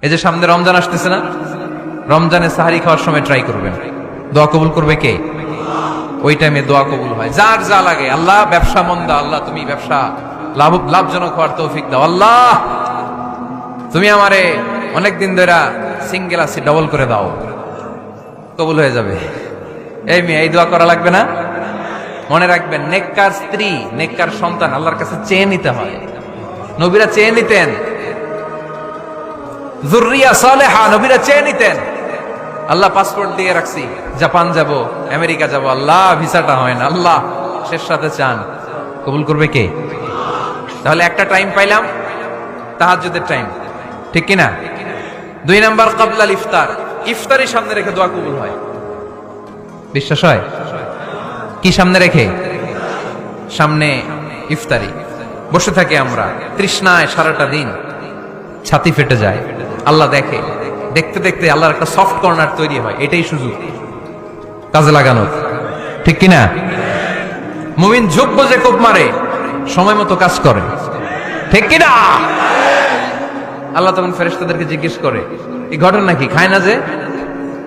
এই যে সামনে রমজান আসতেছে না, রমজানে সাহারি খাওয়ার সময় ট্রাই করবেন, দোয়া কবুল করবে কে? ওই টাইমে দোয়া কবুল হয়। যার যা লাগে, আল্লাহ ব্যবসা মন্দা, আল্লাহ তুমি ব্যবসা লাভজনক হওয়ার তৌফিক দাও, আল্লাহ তুমি আমারে অনেকদিন ধরে সিঙ্গেল আছি ডবল করে দাও, কবুল হয়ে যাবে। এই মেয়ে, এই দোয়া করা লাগবে না? মনে রাখবেন, নেককার স্ত্রী, নেককার সন্তান আল্লাহর কাছে চেয়ে নিতে হয়। নবীরা চেয়ে নিতেন, যুররিয়া সালেহা নবীরা চেয়ে নিতেন। আল্লাহ পাসপোর্ট দিয়ে রাখছি, জাপান যাব, আমেরিকা যাব, আল্লাহ ভিসাটা হয় না, আল্লাহ শেষ সাথে চান, কবুল করবে কে? তাহলে একটা টাইম পাইলাম, তাহাজ্জুদের টাইম, ঠিক কিনা? 2 নাম্বার ক্বাবলাল ইফতার, ইফতারি সামনে রেখে দোয়া কবুল হয়। বিশ্বাস হয়? কি সামনে রেখে? সামনে ইফতারি। বসে থাকি আমরা তৃষ্ণায় সারাটা দিন, ছাতি ফেটে যায়, আল্লাহ দেখে, দেখতে দেখতে আল্লাহর একটা সফট কর্নার তৈরি হয়। এটাই সুযোগ কাজে লাগানোর, ঠিক কিনা? মুমিন যোগ্য যে কোপ মারে, সময় মতো কাজ করে, ঠিক কিনা? আল্লাহ তখন ফেরেশতাদেরকে জিজ্ঞেস করে, এই ঘটনা কি? খায় না যে?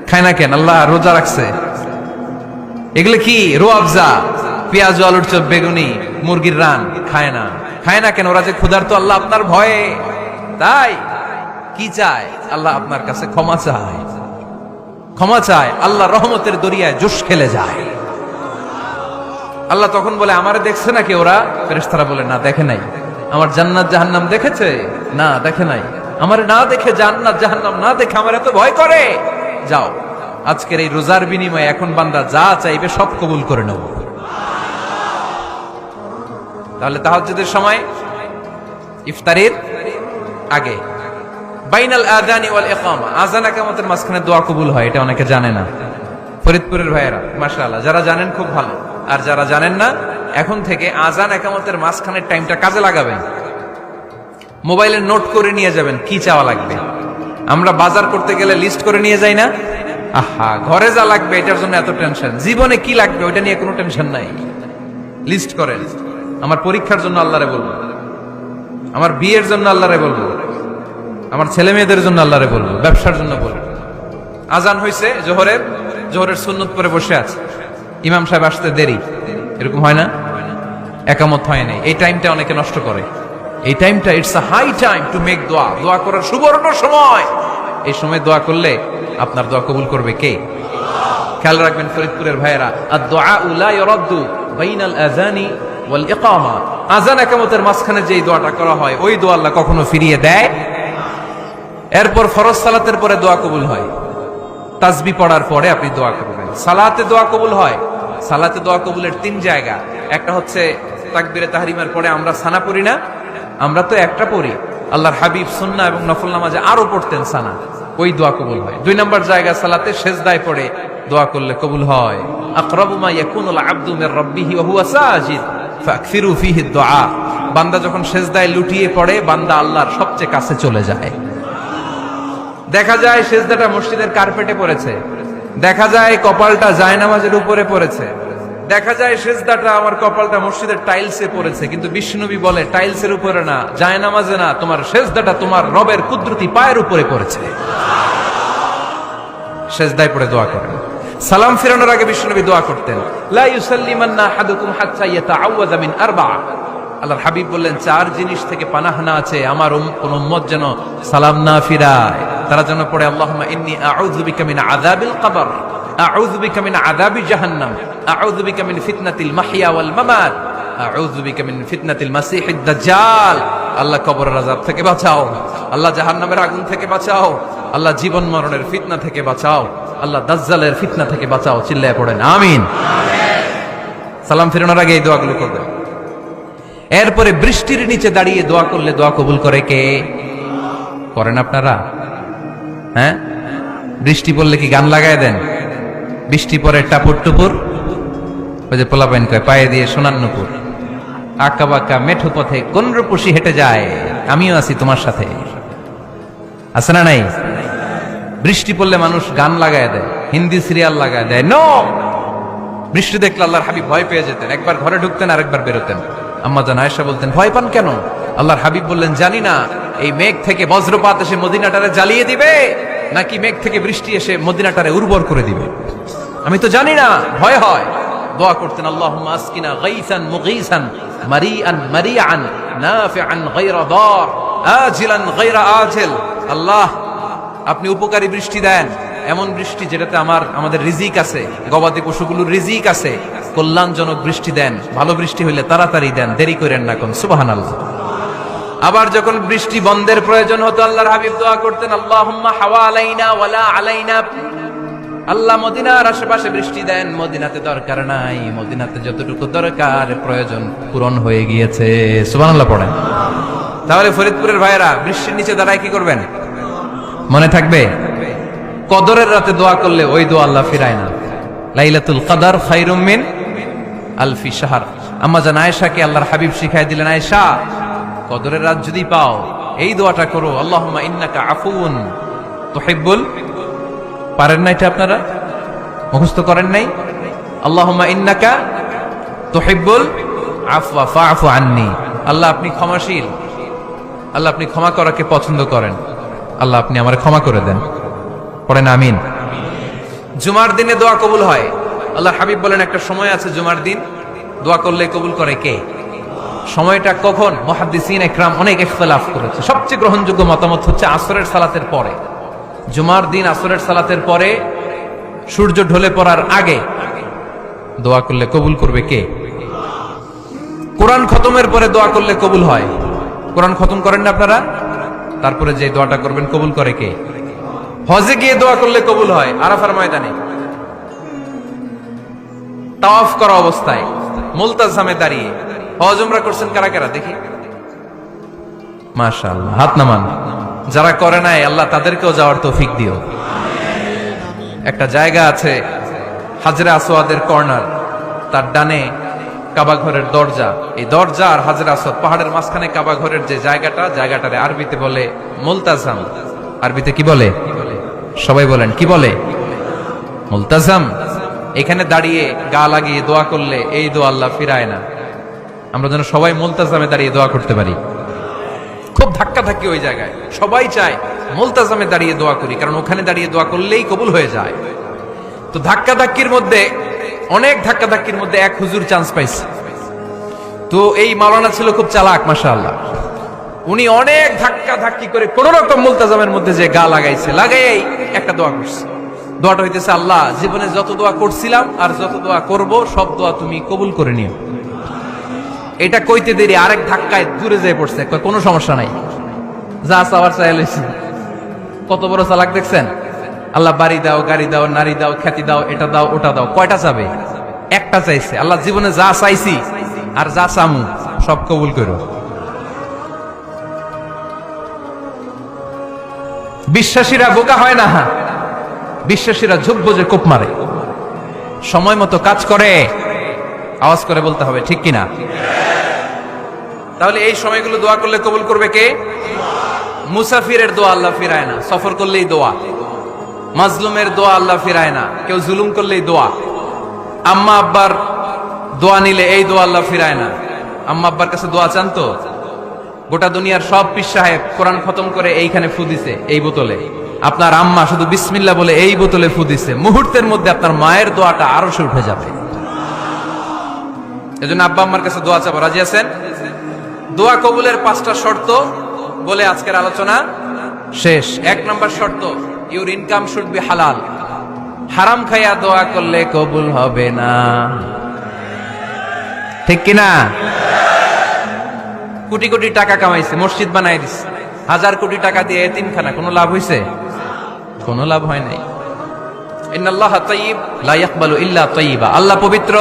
খায় না কেন? আল্লাহ রোজা রাখছে। এগুলো কি? রোয়াবজা, পেঁয়াজ, আলুর চপ, বেগুনি, মুরগির রান, খায় না। খায় না কেন? ওরা যে ক্ষুধার্ত, আল্লাহ আপনার ভয়ে। তাই কি চায়? আল্লাহ আপনার কাছে ক্ষমা চায়, ক্ষমা চায়। আল্লাহ রহমতের দরিয়ায় জোশ খেলে যায়। আল্লাহ তখন বলে, আমারে দেখছে নাকি ওরা? ফেরেশতারা বলে, না দেখে নাই। আমার জান্নাত জাহান্নাম দেখেছে? না দেখে নাই। আমারে না দেখে, জান্নাত জাহান্নাম না দেখে আমার এত ভয় করে। যাও, আজকের এই রোজার বিনিময়ে এখন বান্দা যা চাইবে সব কবুল করে নেব। তাহলে তাহাজ্জুদের সময় ইফতারের আগে বাইনাল আযানি ওয়াল ইকামা, আযান ইকামতের মাঝখানে দোয়া কবুল হয়। এটা অনেকে জানে না। ফরিদপুরের ভাইয়েরা মাশাআল্লাহ, যারা জানেন খুব ভালো, আর যারা জানেন না, এখন থেকে আযান ইকামতের মাঝখানের টাইমটা কাজে লাগাবেন। মোবাইলে নোট করে নিয়ে যাবেন কি চাওয়া লাগবে। আমরা বাজার করতে গেলে লিস্ট করে নিয়ে যাই না? আহা, ঘরে যা লাগবে এটার জন্য এত টেনশন, জীবনে কি লাগবে ওইটা নিয়ে কোনো টেনশন নাই। লিস্ট করেন। আমার পরীক্ষার জন্য আল্লাহরে বলবো, আমার বিয়ের জন্য আল্লাহরে বলবো, আমার ছেলে মেয়েদের জন্য আল্লাহরে বলবো, ব্যবসার জন্য বলবো। আজান হয়েছে জোহরের, জোহরের সুন্নত পরে বসে আছে, ইমাম সাহেব আসতে দেরি, এরকম হয় না? একামত হয় নাই, এই টাইমটা অনেকে নষ্ট করে। এই টাইমটা it's a high time to make দোয়া, দোয়া করার সুবর্ণ সময়। এই সময় দোয়া করলে আপনার দোয়া কবুল করবে কে? খেয়াল রাখবেন ফরিদপুরের ভাইয়েরা, আদ-দুআ লা ইউরাদ্দু বাইনাল আযানি ওয়াল ইকামা, আযান ইকামতের মাঝখানে যেই দোয়াটা করা হয় ওই দোয়া আল্লাহ কখনো ফিরিয়ে দেয়। এরপর ফরজ সালাতের পরে দোয়া কবুল হয়, তাসবিহ পড়ার পরে আপনি দোয়া করবেন। সালাতে দোয়া কবুল হয়। সালাতে দোয়া কবুলের 3 জায়গা। একটা হচ্ছে তাকবীরে তাহরিমার পরে আমরা সানা পড়ি না, আমরা তো একটা পড়ি, আল্লাহর হাবিব সুন্নাহ এবং নফল নামাজে আরো পড়তেন সানা, ওই দোয়া কবুল হয়। 2 নম্বর জায়গা সালাতে সেজদায় পড়ে দোয়া করলে কবুল হয়। আকরাবু মা ইয়াকুনুল আবদু মির রাব্বিহি ওয়া হুয়া সাজিদ ফাকসিরু ফীহি দুআ, বান্দা যখন সেজদায় লুটিয়ে পড়ে বান্দা আল্লাহর সবচেয়ে কাছে চলে যায়। দেখা যায় সেজদাটা মসজিদের কার্পেটে পড়েছে, দেখা যায় কপালটা জায়নামাজের উপরে পড়েছে, দেখা যায় সেজদাটা আমার কপালটা মসজিদের টাইলসে পড়েছে, কিন্তু বিশ্বনবী বলে টাইলসের উপরে না, জায়নামাজে না, তোমার সেজদাটা তোমার রবের কুদরতি পায়ের উপরে পড়েছে। সেজদায় পড়ে দোয়া করেন। সালাম ফিরানোর আগে বিশ্বনবী দোয়া করতেন, লা ইউসাল্লিমান্না আহাদুকুম হাত্তা ইয়াতাআওয়াযা মিন আরবা'a। আল্লাহর হাবিব বললেন 4 জিনিস থেকে পানাহানা আছে, আমার কোন উম্মত যেন সালাম না ফিরায়। তারা যেন পড়ে, আল্লাহুম্মা ইন্নী আউযু বিকা মিন আযাবিল কবর, আউযু বিকা মিন আযাবি জাহান্নাম, আউযু বিকা মিন ফিতনাতিল মাহইয়া ওয়াল মামাত, আউযু বিকা মিন ফিতনাতিল মাসিহিদ দাজ্জাল। আল্লাহ কবরের আযাব থেকে বাঁচাও, আল্লাহ জাহান্নামের আগুন থেকে বাঁচাও, আল্লাহ জীবন মরণের ফিতনা থেকে বাঁচাও, আল্লাহ দাজ্জালের ফিতনা থেকে বাঁচাও। চিল্লায়ে পড়েন আমিন। সালাম ফিরানোর আগে এই দোয়াগুলো করবেন। এরপরে বৃষ্টির নিচে দাঁড়িয়ে দোয়া করলে দোয়া কবুল করে কে? করেন আপনারা? হ্যাঁ, বৃষ্টি পড়লে কি গান লাগায় দেন? বৃষ্টি পরে টাপুর টুপুর, ওই যে পোলাপাইন কয় পায়ে দিয়ে সোনার নুপুর, আঁকা বাঁকা মেঠো পথে কোন রূপসী হেঁটে যায়, আমিও আছি তোমার সাথে, আছে না নাই? বৃষ্টি পড়লে মানুষ গান লাগায় দেয়, হিন্দি সিরিয়াল লাগায় দেয়। নো, বৃষ্টি দেখলে আল্লাহর হাবিব ভয় পেয়ে যেতেন, একবার ঘরে ঢুকতেন আরেকবার বেরোতেন। আম্মা জান আয়েশা বলতেন, ভয় পান কেন? আল্লাহর হাবিব বললেন, জানি না এই মেঘ থেকে বজ্রপাত এসে মদিনাটারে জ্বালিয়ে দিবে, নাকি মেঘ থেকে বৃষ্টি এসে মদিনাটারে উর্বর করে দিবে? আমি তো জানি না, ভয় হয়। দোয়া করতেন, আল্লাহুম্মা আসকিনা গাইসান মুগীসান মারিআন মারিআন নাফিআন গায়রা দার আজিলান গায়রা আজিল। আল্লাহ, আপনি উপকারী বৃষ্টি দেন, এমন বৃষ্টি যেটাতে আমাদের রিজিক আছে, গবাদি পশুগুলোর রিজিক আছে। কল্যাণজনক বৃষ্টি দেন, ভালো বৃষ্টি হইলে তাড়াতাড়ি দেন, দেরি করেন না কোন। সুবহানাল্লাহ। আবার যখন বৃষ্টি বন্ধের প্রয়োজন হতো, আল্লাহর হাবিব দোয়া করতেন, আল্লাহুম্মা হাওয়া আলাইনা ওয়ালা আলাইনা। আল্লাহ, মদিনার আশেপাশে বৃষ্টি দেন, মদিনাতে দরকার নাই, মদিনাতে যতটুকু দরকার প্রয়োজন পূরণ হয়ে গিয়েছে। সুবহানাল্লাহ পড়েন। তাহলে ফরিদপুরের ভাইয়েরা বৃষ্টির নিচে দাঁড়ায় কি করবেন? মনে থাকবে, কদরের রাতে দোয়া করলে ওই দোয়া আল্লাহ ফিরায় না। লাইলাতুল কদর খায়রুম মিন আলফি শাহর। আম্মা জান আয়েশাকে আল্লাহর হাবিব শিখাই দিলেন, আয়েশা, কদরের রাত যদি পাও এই দোয়াটা করো, আল্লাহুম্মা ইন্নাকা আফুউন তুহিব্বুল। পারেন না এটা? আপনারা মুখস্থ করেন নাই? আল্লাহুম্মা ইন্নাকা তুহিব্বুল আফওয়া ফাআফু আন্নি। আল্লাহ, আপনি ক্ষমাশীল, আল্লাহ আপনি ক্ষমা করাকে পছন্দ করেন, আল্লাহ আপনি আমারে ক্ষমা করে দেন। পড়েন আমিন। জুমার দিনে দোয়া কবুল হয়। আল্লাহর হাবিব বলেন, একটা সময় আছে জুমার দিন দোয়া করলে কবুল করে কে? সময়টা কখন? মুহাদ্দিসিন ইকরাম অনেক ইখতিলাফ করেছে। সবচেয়ে গ্রহণযোগ্য মতামত হচ্ছে আসরের সালাতের পরে। জুমার দিন আসরের সালাতের পরে সূর্য ঢলে পড়ার আগে দোয়া করলে কবুল করবে কে? কোরআন খতমের পরে দোয়া করলে কবুল হয়। কোরআন খতম করেন না আপনারা? তারপরে যে দোয়াটা করবেন কবুল করে কে? হজে গিয়ে দোয়া করলে কবুল হয়। আরাফার ময়দানে তাওয়াফ করা অবস্থায় মুলতাজামে দাঁড়িয়ে। হজ উমরা করছেন কারা কারা দেখি? মাশাআল্লাহ, হাত নামান। যারা করে নাই, আল্লাহ তাদেরকেও যাওয়ার তৌফিক দিও। একটা জায়গা আছে হাজরে আসওয়াদের কর্নার, তার ডানে কাবা ঘরের দরজা। এই দরজা আর হাজরে আসওয়াদ পাহাড়ের মাঝখানে কাবা ঘরের যে জায়গাটারে আরবিতে বলে মুলতাজাম। আরবিতে কি বলে? সবাই বলেন, কি বলে? মুলতাজাম। এখানে দাঁড়িয়ে গা লাগিয়ে দোয়া করলে এই দোয়া আল্লাহ ফিরায় না। আমরা যেন সবাই মুলতাজামে দাঁড়িয়ে দোয়া করতে পারি। খুব ধাক্কা ধাক্কি ওই জায়গায়, সবাই চায় মুলতাজামে দাঁড়িয়ে দোয়া করি, কারণ ওখানে দাঁড়িয়ে দোয়া করলেই কবুল হয়ে যায়। তো ধাক্কা ধাক্কির মধ্যে, অনেক ধাক্কা ধাক্কির মধ্যে এক হুজুর চান্স পাইছে। তো এই মাওলানা ছিল খুব চালাক, মাশাআল্লাহ। উনি অনেক ধাক্কা ধাক্কি করে কোন রকম মুলতাজামের মধ্যে যে গা লাগাইছে, লাগাই একটা দোয়া করছে। দোয়াটা হইতেছে, আল্লাহ, জীবনে যত দোয়া করছিলাম আর যত দোয়া করব সব দোয়া তুমি কবুল করে নিও। এটা কইতে দেরি আরেক ধাক্কায় দূরে যেয়ে পড়ছে। কোনো সমস্যা নাই, যা চাওয়ার চাই লইছি। কত বড় চালাক দেখছেন? আল্লাহ বাড়ি দাও, গাড়ি দাও, নারী দাও, খ্যাতি দাও, এটা দাও, ওটা দাও। কয়টা চাবে? একটা চাইছে। আল্লাহ, জীবনে যা চাইছি আর যা চামু সব কবুল করো। বিশ্বাসীরা বোকা হয় না, বিশ্বাসীরা ঝুঁকবো যে কোপ মারে। সময় মতো কাজ করে, আওয়াজ করে বলতে হবে, ঠিক কিনা? তাহলে এই সময়গুলো দোয়া করলে কবুল করবে কে? মুসাফিরের দোয়া আল্লাহ ফিরায় না, সফর করলেই দোয়া। মাজলুমের দোয়া আল্লাহ ফিরায় না, কেউ জুলুম করলেই দোয়া। আম্মা আব্বার দোয়া নিলে এই দোয়া আল্লাহ ফিরায় না। আম্মা আব্বার কাছে দোয়া চান তো? গোটা দুনিয়ার সব পীর সাহেব কোরআন খতম করে এইখানে ফু দিছে, এই বোতলে। আপনার আম্মা শুধু বিসমিল্লাহ বলে এই বোতলে ফু দিছে, মুহূর্তের মধ্যে আপনার মায়ের দোয়াটা আরো সে উঠে যাবে। এজন্য আব্বা আম্মার কাছে দোয়া চাবো, রাজি আছেন? দোয়া কবুলের 5টা শর্ত বলে আজকের আলোচনা শেষ। 1 নম্বর শর্ত, ইউর ইনকাম শুড বি হালাল। হারাম খাইয়া দোয়া করলে কবুল হবে না, ঠিক কিনা? কোটি কোটি টাকা কামাইছে, মসজিদ বানাই দিছে, 1000 কোটি টাকা দিয়ে এতিমখানা, কোনো লাভ হইছে? কোনো লাভ হয় নাই। ইন্নাল্লাহা তাইয়্যিব লা ইয়াকবালু ইল্লা তাইয়্যিবা। আল্লাহ পবিত্র,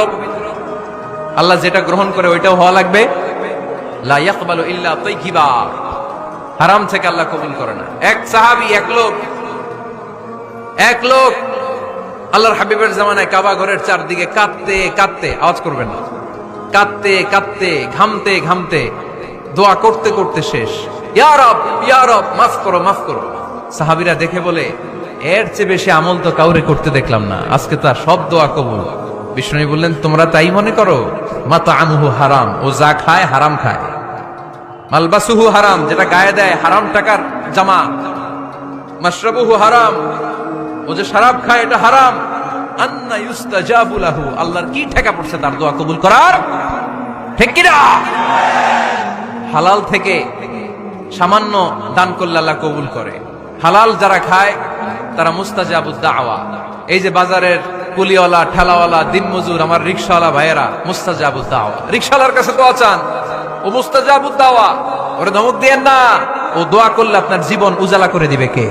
আল্লাহ যেটা গ্রহণ করে ওইটাও হওয়া লাগবে। লা ইয়াকবালু ইল্লা তাইয়্যিবা। হারাম থেকে আল্লাহ কবুল করে না। এক সাহাবী, এক লোক আল্লাহর হাবিবের জামানায় কাবা ঘরের চারদিকে কাঁদতে কাঁদতে, আওয়াজ করবেন না, কাঁদতে কাঁদতে, ঘামতে ঘামতে, দোয়া করতে করতে শেষ। ইয়া রব, ইয়া রব, মাফ করো, মাফ করো। সাহাবীরা দেখে বলে, এর চেয়ে বেশি আমল তো কাউরে করতে দেখলাম না, আজকে তার সব দোয়া কবুল। বিষ্ণু বললেন, তোমরা তাই মনে করো? মাতাআমুহু হারাম, ও যা খায় হারাম খায়। মালবাসুহু হারাম, যেটা গায়ে দেয় হারাম টাকার জামা। মাশরাবুহু হারাম, ও যে শরাব খায় এটা হারাম। আন্না ইউস্তাজাবু লাহু, আল্লাহর কি ঠেকা পড়ছে তার দোয়া কবুল করার? ঠিক কি না? হালাল থেকে সামান্য দান করলে আল্লাহ কবুল করে। হালাল যারা খায় তারা মুস্তাজাবুদ দাওয়া। এই যে বাজারের কুলিওয়ালা, ঠেলাওয়ালা, দিনমজুর, আমার রিকশাওয়ালা ভাইয়েরা মুস্তাজাবুদ দাওয়া। রিকশাওয়ালার কাছে দোয়া চান, ও মুস্তাজাবুদ দাওয়া। ওরে ধমক দিয়েন না, ও দোয়া করলে আপনার জীবন উজালা করে দিবে কে?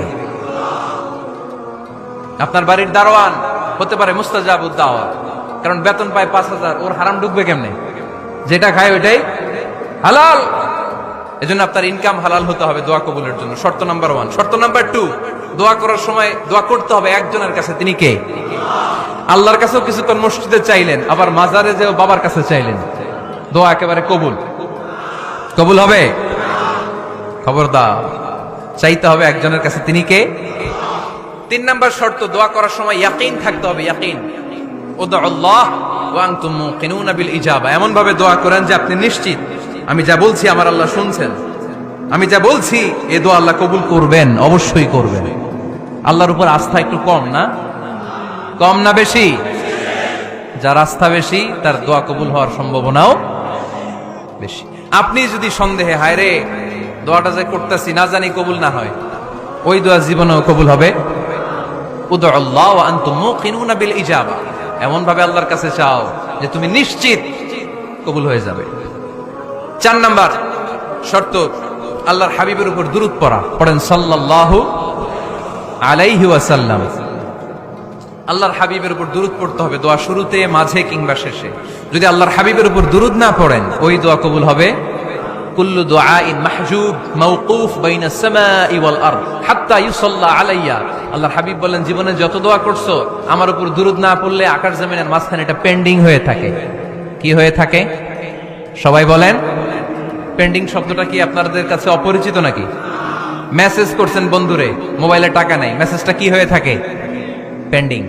আপনার বাড়ির দারোয়ান হতে পারে মুস্তাজাবুদ দাওয়া, কারণ বেতন পায় 5,000, ওর হারাম ঢুকবে কেমনে? যেটা খায় ওইটাই হালাল। এজন্য আপনার ইনকাম হালাল হতে হবে দোয়া কবুলের জন্য। শর্ত নাম্বার 1। শর্ত নাম্বার 2, দোয়া করার সময় দোয়া করতে হবে একজনের কাছে। তিনি কে? আল্লাহর কাছেও কিছুক্ষণ মসজিদে চাইলেন, আবার মাজারে যেও বাবার কাছে চাইলেন, দোয়া একেবারে কবুল। কবুল হবে? খবরদার, চাইতে হবে একজনের কাছে। তিনি কে? 3 নাম্বার শর্ত, দোয়া করার সময় ইয়াকিন থাকতে হবে। ইয়াকিন, উদউল্লাহ ওয়া আনতুম মুকিনুনা বিল ইজাবা। এমন ভাবে দোয়া করেন যে আপনি নিশ্চিত আমি যা বলছি আমার আল্লাহ শুনছেন, আমি যা বলছি এ দোয়া আল্লাহ কবুল করবেন, অবশ্যই করবেন। আল্লাহর উপর আস্থা একটু কম না? কম না বেশি? যার আস্থা বেশি তার দোয়া কবুল হওয়ার সম্ভাবনাও বেশি। আপনি যদি সন্দেহে, হায় রে দোয়াটা যে করতেছি না জানি কবুল না হয়, ওই দোয়া জীবনেও কবুল হবে। উদউল্লাহ ওয়া আনতুম মুকিনুনা বিল ইজাবা, এমন ভাবে আল্লাহর কাছে চাও যে তুমি নিশ্চিত কবুল হয়ে যাবে। 4 নাম্বার শর্ত, আল্লাহর হাবিবের উপর দুরূদ পড়া। পড়েন সাল্লাল্লাহু আলাইহি ওয়াসাল্লাম। আল্লাহর হাবিবের উপর দুরূদ পড়তে হবে দোয়া শুরুতে, মাঝে কিংবা শেষে। যদি আল্লাহর হাবিবের উপর দুরূদ না পড়েন, ওই দোয়া কবুল হবে। কুল্লু দুআইন মাহজুব মাওকুফ বাইনাস সামাই ওয়াল আরদ হাত্তা ইউসাল্লা আলাইয়া। আল্লাহর হাবিব বলেন, জীবনে যত দোয়া করছো আমার উপর দুরূদ না পড়লে আকাশ জমিনের মাঝখানে এটা পেন্ডিং হয়ে থাকে। কি হয়ে থাকে? সবাই বলেন। পেন্ডিং শব্দটা কি আপনাদের কাছে অপরিচিত নাকি? মেসেজ করছেন বন্ধুরে, মোবাইলে টাকা নাই, মেসেজটা কি হয়ে থাকে? পেন্ডিং।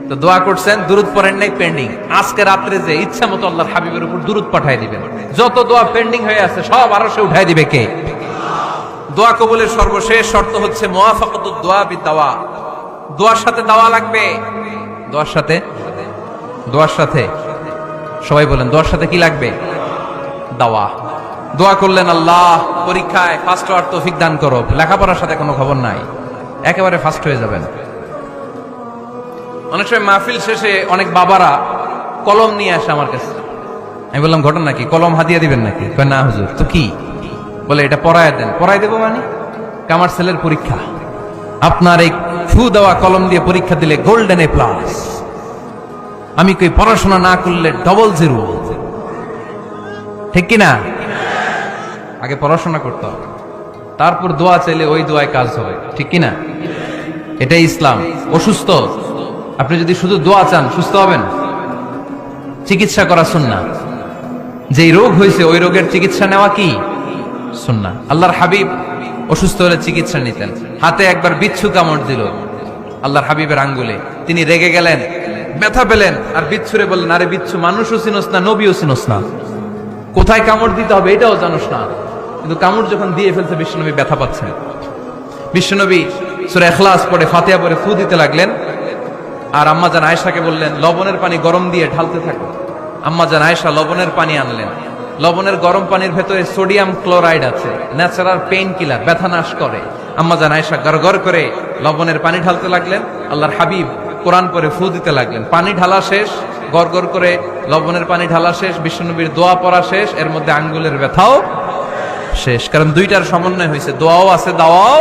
তো দোয়া করছেন, দুরূদ পড়েন নাই, পেন্ডিং। আজকে রাত্রে যে ইচ্ছা মতো আল্লাহর হাবিবের উপর দুরূদ পাঠায় দিবেন, যত দোয়া পেন্ডিং হয়ে আছে সব আরশে উঠায় দিবে কে? দোয়া কবুলের সর্বশেষ শর্ত হচ্ছে মুওয়াফাকাতুদ দোয়া বিদাওয়া। দোয়ার সাথে দাওয়া লাগবে। দোয়ার সাথে, দোয়ার সাথে সবাই বলেন, দোয়ার সাথে কি লাগবে? দাওয়া। দোয়া করলেন, আল্লাহ পরীক্ষায় ফার্স্ট হওয়ার তৌফিক দান করো, লেখাপড়ার সাথে কোনো খবর নাই, একেবারে ফার্স্ট হয়ে যাবেন। অনেক সময় মাহফিল শেষে অনেক বাবারা কলম নিয়ে আসে আমার কাছে। আমি বললাম, ঘটনা কি? কলম হাদিয়া দিবেন নাকি? কয় না হুজুর। তো কি? বলে এটা পড়ায় দেন। পড়াই দেবো মানে? আমার ছেলের পরীক্ষা, আপনার এই ফু দেওয়া কলম দিয়ে পরীক্ষা দিলে গোল্ডেন এ প্লাস। আমি কই পড়াশোনা না করলে ডবল জিরো। ঠিক কিনা? আগে পড়াশোনা করতে হবে, তারপর দোয়া চাইলে ওই দোয়ায় কাজ হবে। ঠিক কিনা? এটাই ইসলাম। অসুস্থ, আপনি যদি শুধু দোয়া চান সুস্থ হবেন? চিকিৎসা করা সুন্নাহ। যেই রোগ হয়েছে ওই রোগের চিকিৎসা নেওয়া কি সুন্নাহ। আল্লাহর হাবিব অসুস্থ হলে চিকিৎসা নিতেন। হাতে একবার বিচ্ছু কামড় দিল আল্লাহর হাবিবের আঙ্গুলে, তিনি রেগে গেলেন, ব্যথা পেলেন, আর বিচ্ছুরে বললেন, আরে বিচ্ছু, মানুষও চিনোস না, নবীও চিনোস না, কোথায় কামড় দিতে হবে এটাও জানোস না। কিন্তু কামড় যখন দিয়ে ফেলছে, বিশ্বনবী ব্যথা পাচ্ছেন। বিশ্বনবী সূরা ইখলাস পড়ে, ফাতিহা পড়ে ফু দিতে লাগলেন। আর আম্মাজান আয়েশাকে বললেন, লবণের পানি গরম দিয়ে ঢালতে থাকো। আম্মাজান আয়েশা লবণের পানি আনলেন। লবণের গরম পানির ভেতরে সোডিয়াম ক্লোরাইড আছে, ন্যাচারাল পেইন কিলার, ব্যথা নাশ করে। আম্মাজান আয়েশা গড়গড় করে লবণের পানি ঢালতে লাগলেন। আল্লাহর হাবিব কোরআন পড়ে ফু দিতে লাগলেন। পানি ঢালা শেষ, গড়গড় করে লবণের পানি ঢালা শেষ, বিশ্বনবীর দোয়া পড়া শেষ, এর মধ্যে আঙ্গুলের ব্যথাও শেষ। কারণ দুইটার সমন্বয় হয়েছে, দোয়াও আছে, দাওয়াও